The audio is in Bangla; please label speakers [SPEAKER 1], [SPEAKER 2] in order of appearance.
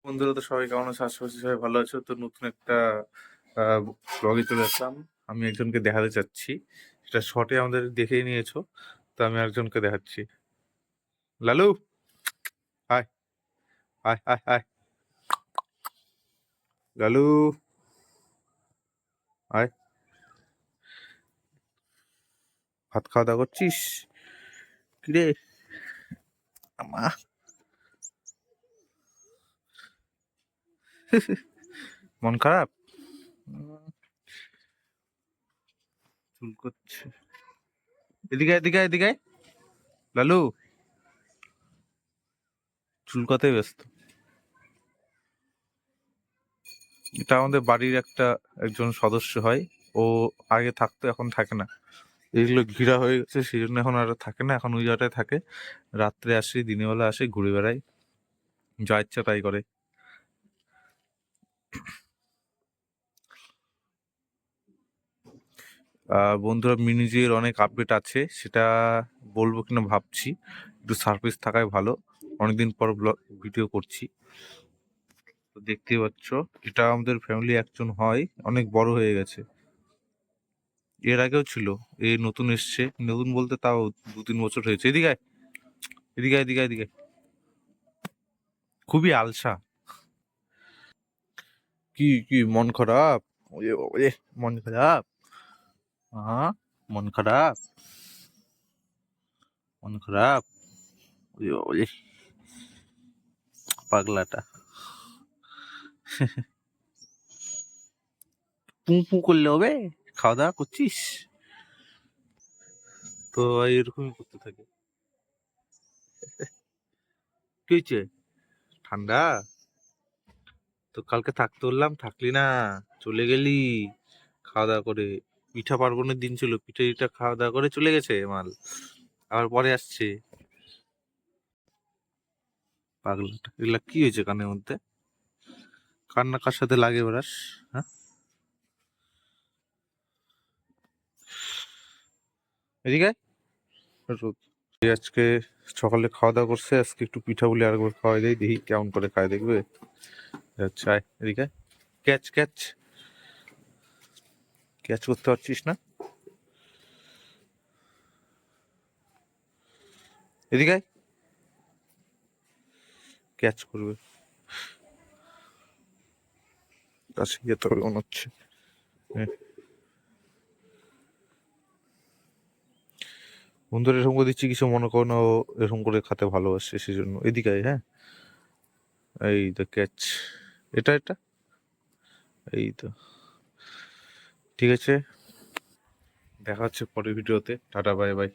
[SPEAKER 1] বন্ধুরা তো সবাই কেমন আছে? আশা করছি সবাই ভালো আছো। তো নতুন একটা ব্লগে চলে আসলাম। আমি একজনকে দেখাতে চাচ্ছি। সেটা শর্টে আমাদের দেখেই নিয়েছো। তো আমি একজনকে দেখাচ্ছি। লালু, আয়, আয়, আয়, আয়। লালু, আয়। ভাত খাওয়া দাওয়া করছিস? কিরে আমা, মন খারাপ? চুল করছে। এদিকে আয়, এদিকে আয়, এদিকে আয়। লালু, চুল কথাই ব্যস্ত। এটা আমাদের বাড়ির একজন সদস্য হয়। ও আগে থাকতো, এখন থাকে না। এগুলো ঘিরা হয়ে গেছে, সেই জন্য এখন আর থাকে না। এখন ওই জায়গাটায় থাকে। রাত্রে আসে, দিনের বেলা আসে, ঘুরে বেড়ায়, যা ইচ্ছা তাই করে। বন্ধুরা, মিনিজের অনেক আপডেট আছে, সেটা বলবো কিনা ভাবছি। একটু সার্ভিস থাকায় ভালো। অনেকদিন পর ভিডিও করছি। তো দেখতেই পাচ্ছ, এটা আমাদের ফ্যামিলি একজন হয়, অনেক বড় হয়ে গেছে। এর আগেও ছিল, এই নতুন এসছে। নতুন বলতে তাও 2-3 বছর হয়েছে। এদিকে আয়, এদিকে আয়, এদিকে আয়, এদিকে আয়। খুবই আলসা। কি কি মন খারাপ? ওরে বাবারে, মন খারাপ? হ্যাঁ, মন খারাপ? মন খারাপ? ওরে বাবারে, পাগলাটা। পু পু করলে হবে? খাওয়া দাওয়া করছিস? তো এরকমই করতে থাকে। কি হয়েছে? ঠান্ডা? তো কালকে থাকতে বললাম, থাকলি না, চলে গেলি খাওয়া দাওয়া করে। পিঠা পার্বণের দিন ছিল, পিঠা টিঠা খাওয়া দাওয়া করে চলে গেছে মাল। আবার পরে আসছে। পাগলাটা, এগুলা কি হয়েছে কানের মধ্যে? কান্না কার সাথে লাগে বেড়াস? হ্যাঁ, এদিকে আয়। এই আজকে সকালে খাওয়া দাওয়া করছে, আজকে একটু পিঠা বলে আরেকবার খাওয়াই দেয়, দেখি কেমন করে খায়, দেখবে। আচ্ছা, আয় এদিকে আয়। ক্যাচ ক্যাচ, ক্যাচ করতে পারছিস না? এদিকে আয়, ক্যাচ করবে। কাছে যেতে হবে মনে হচ্ছে। হ্যাঁ। বন্ধুরা, এরকম করে দিচ্ছি, কিছু মনে করো না, ও এরকম করে খেতে ভালোবাসে, সেই জন্য। এদিকে আয়, হ্যাঁ। এই তো ক্যাচ। এটা এটা, এই তো। ঠিক আছে, দেখা হচ্ছে পরের ভিডিওতে। Tata, bye bye.